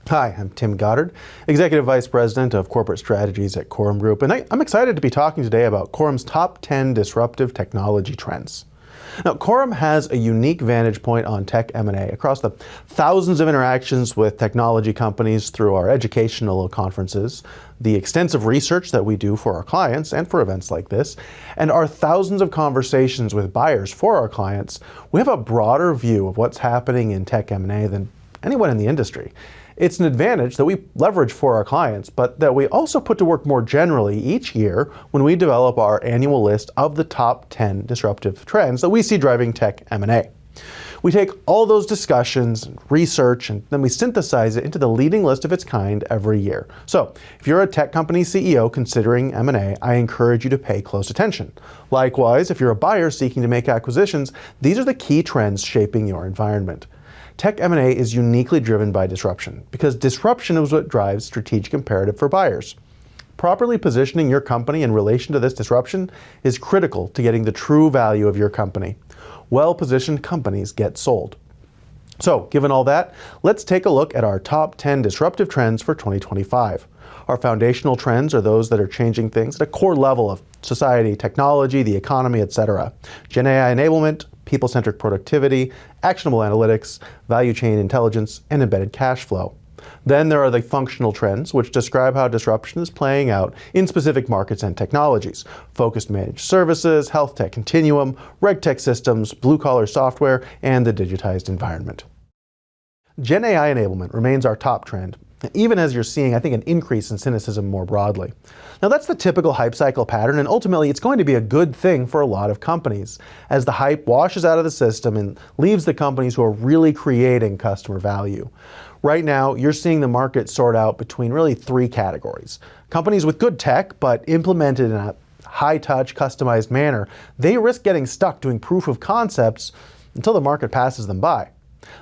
Hi, I'm Tim Goddard, Executive Vice President of Corporate Strategies at Corum Group, and I'm excited to be talking today about Corum's top 10 disruptive technology trends. Now, Corum has a unique vantage point on Tech M&A across the thousands of interactions with technology companies through our educational conferences, the extensive research that we do for our clients and for events like this, and our thousands of conversations with buyers for our clients. We have a broader view of what's happening in Tech M&A than anyone in the industry. It's an advantage that we leverage for our clients, but that we also put to work more generally each year when we develop our annual list of the top 10 disruptive trends that we see driving Tech M&A. We take all those discussions and research and then we synthesize it into the leading list of its kind every year. So if you're a tech company CEO considering M&A, I encourage you to pay close attention. Likewise, if you're a buyer seeking to make acquisitions, these are the key trends shaping your environment. Tech M&A is uniquely driven by disruption because disruption is what drives strategic imperative for buyers. Properly positioning your company in relation to this disruption is critical to getting the true value of your company. Well-positioned companies get sold. So, given all that, let's take a look at our top 10 disruptive trends for 2025. Our foundational trends are those that are changing things at a core level of society, technology, the economy, etc. Gen AI enablement, people-centric productivity, actionable analytics, value chain intelligence, and embedded cash flow. Then there are the functional trends, which describe how disruption is playing out in specific markets and technologies. Focused managed services, health tech continuum, reg tech systems, blue-collar software, and the digitized environment. Gen AI enablement remains our top trend, even as you're seeing, I think, an increase in cynicism more broadly. Now that's the typical hype cycle pattern, and ultimately it's going to be a good thing for a lot of companies, as the hype washes out of the system and leaves the companies who are really creating customer value. Right now, you're seeing the market sort out between really three categories. Companies with good tech, but implemented in a high-touch, customized manner, they risk getting stuck doing proof of concepts until the market passes them by.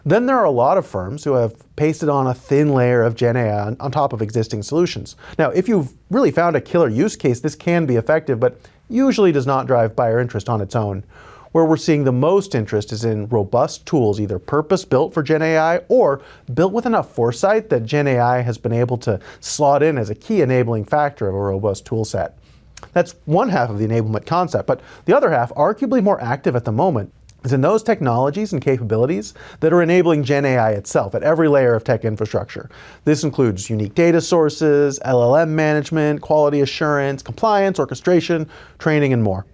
Then there are a lot of firms who have pasted on a thin layer of Gen AI on top of existing solutions. Now, if you've really found a killer use case, this can be effective, but usually does not drive buyer interest on its own. Where we're seeing the most interest is in robust tools, either purpose-built for Gen AI or built with enough foresight that Gen AI has been able to slot in as a key enabling factor of a robust tool set. That's one half of the enablement concept, but the other half, arguably more active at the moment, is in those technologies and capabilities that are enabling Gen AI itself at every layer of tech infrastructure. This includes unique data sources, LLM management, quality assurance, compliance, orchestration, training, and more.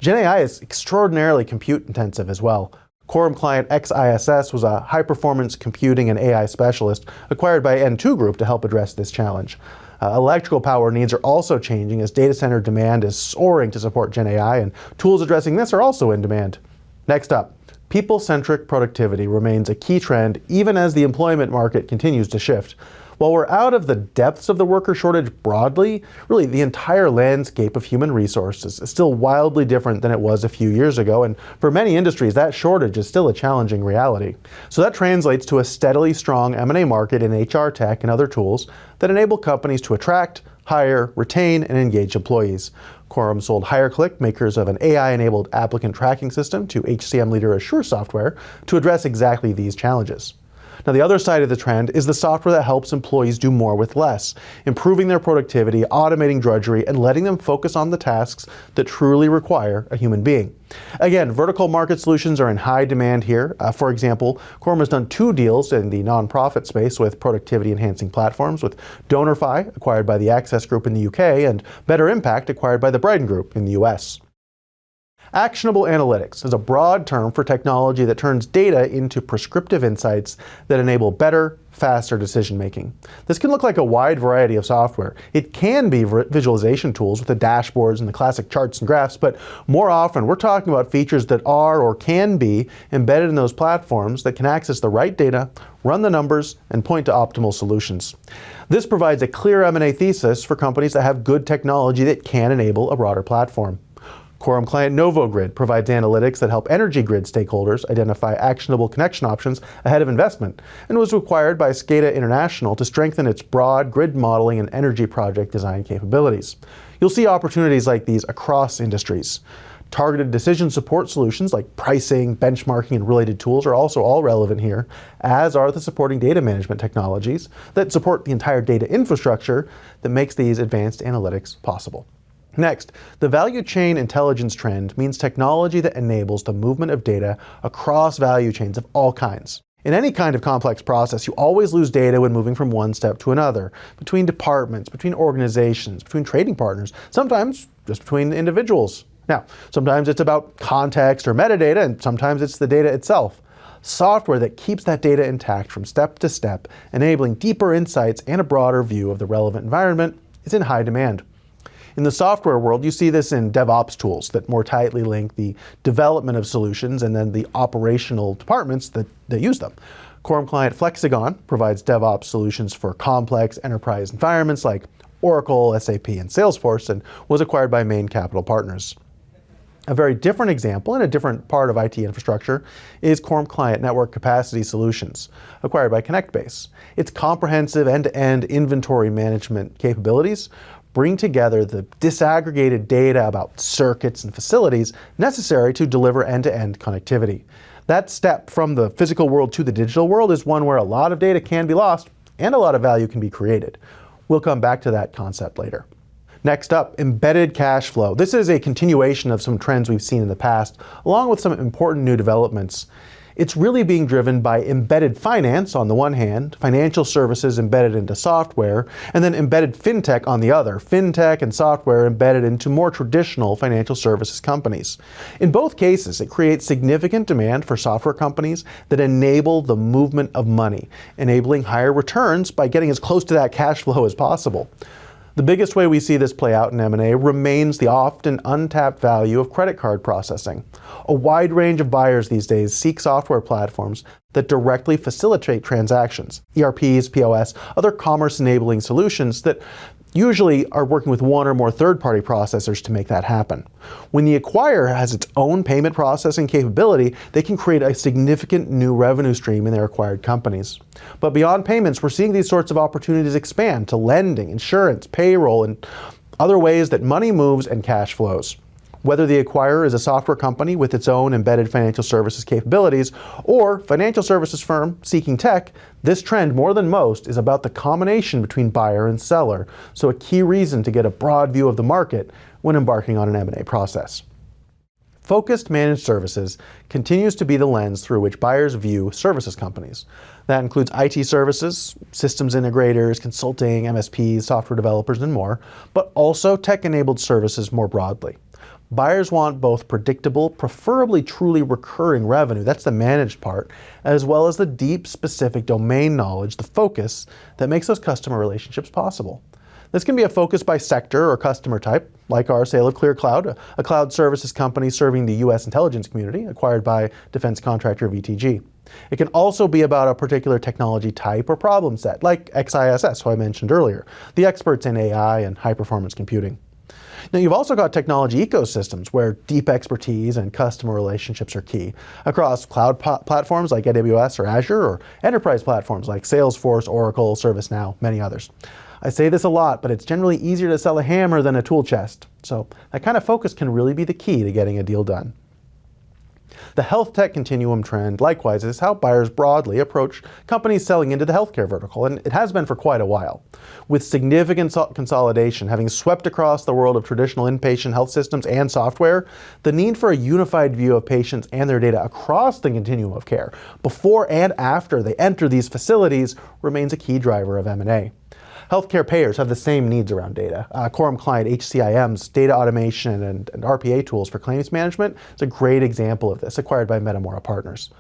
Gen AI is extraordinarily compute intensive as well. Corum client XISS was a high-performance computing and AI specialist acquired by N2 Group to help address this challenge. Electrical power needs are also changing as data center demand is soaring to support Gen AI, and tools addressing this are also in demand. Next up, people-centric productivity remains a key trend even as the employment market continues to shift. While we're out of the depths of the worker shortage broadly, really the entire landscape of human resources is still wildly different than it was a few years ago, and for many industries that shortage is still a challenging reality. So that translates to a steadily strong M&A market in HR tech and other tools that enable companies to attract, hire, retain, and engage employees. Corum sold HireClick, makers of an AI-enabled applicant tracking system, to HCM leader Assure Software to address exactly these challenges. Now, the other side of the trend is the software that helps employees do more with less, improving their productivity, automating drudgery, and letting them focus on the tasks that truly require a human being. Again, vertical market solutions are in high demand here. For example, Corum has done 2 deals in the nonprofit space with productivity-enhancing platforms, with DonorFi, acquired by the Access Group in the UK, and Better Impact, acquired by the Bryden Group in the US. Actionable analytics is a broad term for technology that turns data into prescriptive insights that enable better, faster decision making. This can look like a wide variety of software. It can be visualization tools with the dashboards and the classic charts and graphs, but more often we're talking about features that are or can be embedded in those platforms that can access the right data, run the numbers, and point to optimal solutions. This provides a clear M&A thesis for companies that have good technology that can enable a broader platform. Corum client NovoGrid provides analytics that help energy grid stakeholders identify actionable connection options ahead of investment, and was acquired by SCADA International to strengthen its broad grid modeling and energy project design capabilities. You'll see opportunities like these across industries. Targeted decision support solutions like pricing, benchmarking, and related tools are also all relevant here, as are the supporting data management technologies that support the entire data infrastructure that makes these advanced analytics possible. Next, the value chain intelligence trend means technology that enables the movement of data across value chains of all kinds. In any kind of complex process, you always lose data when moving from one step to another, between departments, between organizations, between trading partners, sometimes just between individuals. Now, sometimes it's about context or metadata, and sometimes it's the data itself. Software that keeps that data intact from step to step, enabling deeper insights and a broader view of the relevant environment, is in high demand. In the software world, you see this in DevOps tools that more tightly link the development of solutions and then the operational departments that use them. Corum client Flexagon provides DevOps solutions for complex enterprise environments like Oracle, SAP, and Salesforce, and was acquired by Main Capital Partners. A very different example in a different part of IT infrastructure is Corum Client Network Capacity Solutions, acquired by ConnectBase. Its comprehensive end-to-end inventory management capabilities bring together the disaggregated data about circuits and facilities necessary to deliver end-to-end connectivity. That step from the physical world to the digital world is one where a lot of data can be lost and a lot of value can be created. We'll come back to that concept later. Next up, embedded cash flow. This is a continuation of some trends we've seen in the past, along with some important new developments. It's really being driven by embedded finance on the one hand, financial services embedded into software, and then embedded fintech on the other, fintech and software embedded into more traditional financial services companies. In both cases, it creates significant demand for software companies that enable the movement of money, enabling higher returns by getting as close to that cash flow as possible. The biggest way we see this play out in M&A remains the often untapped value of credit card processing. A wide range of buyers these days seek software platforms that directly facilitate transactions, ERPs, POS, other commerce-enabling solutions that usually are working with one or more third-party processors to make that happen. When the acquirer has its own payment processing capability, they can create a significant new revenue stream in their acquired companies. But beyond payments, we're seeing these sorts of opportunities expand to lending, insurance, payroll, and other ways that money moves and cash flows. Whether the acquirer is a software company with its own embedded financial services capabilities or financial services firm seeking tech, this trend more than most is about the combination between buyer and seller, so a key reason to get a broad view of the market when embarking on an M&A process. Focused managed services continues to be the lens through which buyers view services companies. That includes IT services, systems integrators, consulting, MSPs, software developers, and more, but also tech-enabled services more broadly. Buyers want both predictable, preferably truly recurring revenue, that's the managed part, as well as the deep, specific domain knowledge, the focus, that makes those customer relationships possible. This can be a focus by sector or customer type, like our sale of ClearCloud, a cloud services company serving the U.S. intelligence community, acquired by defense contractor VTG. It can also be about a particular technology type or problem set, like XISS, who I mentioned earlier, the experts in AI and high-performance computing. Now, you've also got technology ecosystems where deep expertise and customer relationships are key across cloud platforms like AWS or Azure, or enterprise platforms like Salesforce, Oracle, ServiceNow, many others. I say this a lot, but it's generally easier to sell a hammer than a tool chest. So that kind of focus can really be the key to getting a deal done. The health tech continuum trend, likewise, is how buyers broadly approach companies selling into the healthcare vertical, and it has been for quite a while. With significant consolidation having swept across the world of traditional inpatient health systems and software, the need for a unified view of patients and their data across the continuum of care, before and after they enter these facilities, remains a key driver of M&A. Healthcare payers have the same needs around data. Corum Client HCIM's data automation and RPA tools for claims management is a great example of this, acquired by Metamora Partners.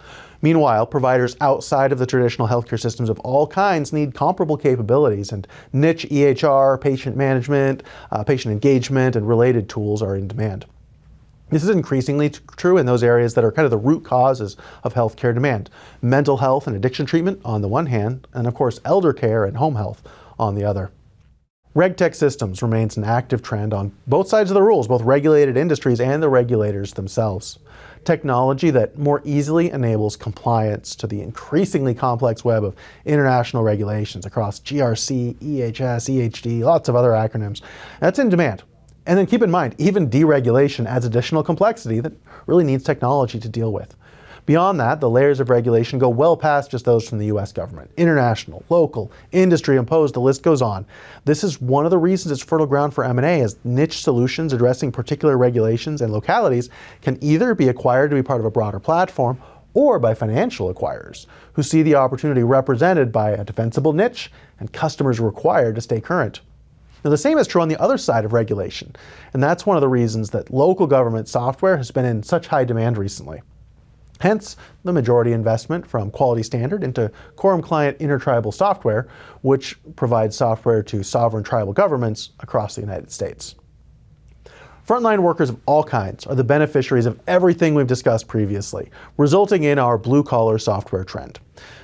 Meanwhile, providers outside of the traditional healthcare systems of all kinds need comparable capabilities, and niche EHR, patient management, patient engagement, and related tools are in demand. This is increasingly true in those areas that are kind of the root causes of healthcare demand. Mental health and addiction treatment on the one hand, and of course elder care and home health on the other. RegTech systems remains an active trend on both sides of the rules, both regulated industries and the regulators themselves. Technology that more easily enables compliance to the increasingly complex web of international regulations across GRC, EHS, EHD, lots of other acronyms. That's in demand. And then keep in mind, even deregulation adds additional complexity that really needs technology to deal with. Beyond that, the layers of regulation go well past just those from the US government. International, local, industry imposed, the list goes on. This is one of the reasons it's fertile ground for M&A, as niche solutions addressing particular regulations and localities can either be acquired to be part of a broader platform or by financial acquirers who see the opportunity represented by a defensible niche and customers required to stay current. Now, the same is true on the other side of regulation, and that's one of the reasons that local government software has been in such high demand recently. Hence, the majority investment from Quality Standard into Corum Client Intertribal Software, which provides software to sovereign tribal governments across the United States. Frontline workers of all kinds are the beneficiaries of everything we've discussed previously, resulting in our blue-collar software trend.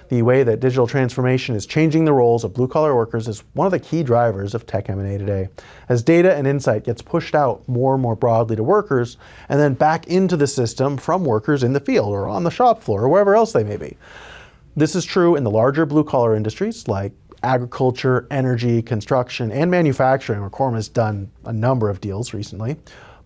The way that digital transformation is changing the roles of blue-collar workers is one of the key drivers of Tech M&A today. As data and insight gets pushed out more and more broadly to workers, and then back into the system from workers in the field or on the shop floor or wherever else they may be. This is true in the larger blue-collar industries like agriculture, energy, construction, and manufacturing, where Corum has done a number of deals recently.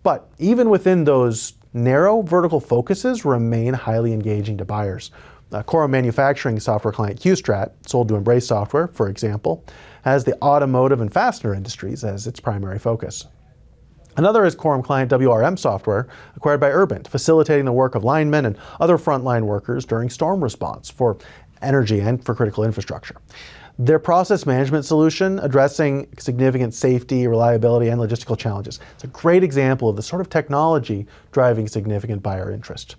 But even within those narrow vertical focuses remain highly engaging to buyers. Corum manufacturing software client QStrat, sold to Embrace Software, for example, has the automotive and fastener industries as its primary focus. Another is Corum client WRM software, acquired by Urbint, facilitating the work of linemen and other frontline workers during storm response for energy and for critical infrastructure. Their process management solution addressing significant safety, reliability, and logistical challenges. It's a great example of the sort of technology driving significant buyer interest.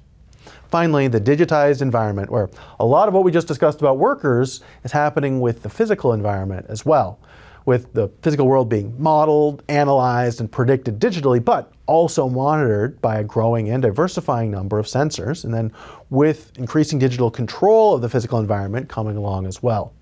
Finally, the digitized environment, where a lot of what we just discussed about workers is happening with the physical environment as well, with the physical world being modeled, analyzed, and predicted digitally, but also monitored by a growing and diversifying number of sensors, and then with increasing digital control of the physical environment coming along as well.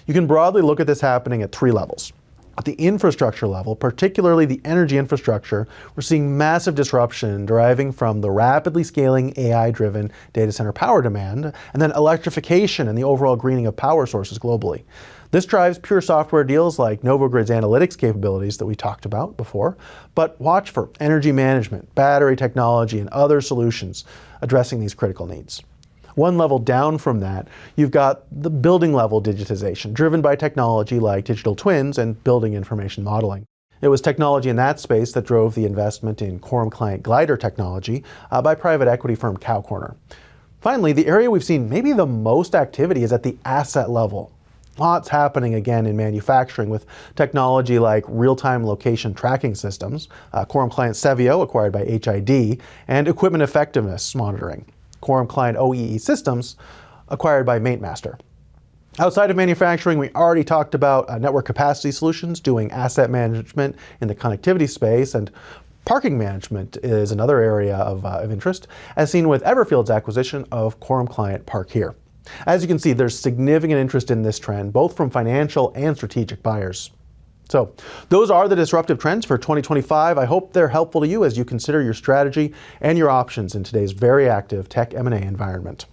You can broadly look at this happening at three levels. At the infrastructure level, particularly the energy infrastructure, we're seeing massive disruption deriving from the rapidly scaling AI-driven data center power demand, and then electrification and the overall greening of power sources globally. This drives pure software deals like NovoGrid's analytics capabilities that we talked about before, but watch for energy management, battery technology, and other solutions addressing these critical needs. One level down from that, you've got the building level digitization, driven by technology like digital twins and building information modeling. It was technology in that space that drove the investment in Corum Client Glider technology by private equity firm Cow Corner. Finally, the area we've seen maybe the most activity is at the asset level. Lots happening again in manufacturing with technology like real-time location tracking systems, Corum Client Sevio, acquired by HID, and equipment effectiveness monitoring. Corum Client OEE Systems, acquired by MateMaster. Outside of manufacturing, we already talked about network capacity solutions, doing asset management in the connectivity space, and parking management is another area of interest, as seen with Everfield's acquisition of Corum Client Park Here. As you can see, there's significant interest in this trend, both from financial and strategic buyers. So those are the disruptive trends for 2025. I hope they're helpful to you as you consider your strategy and your options in today's very active tech M&A environment.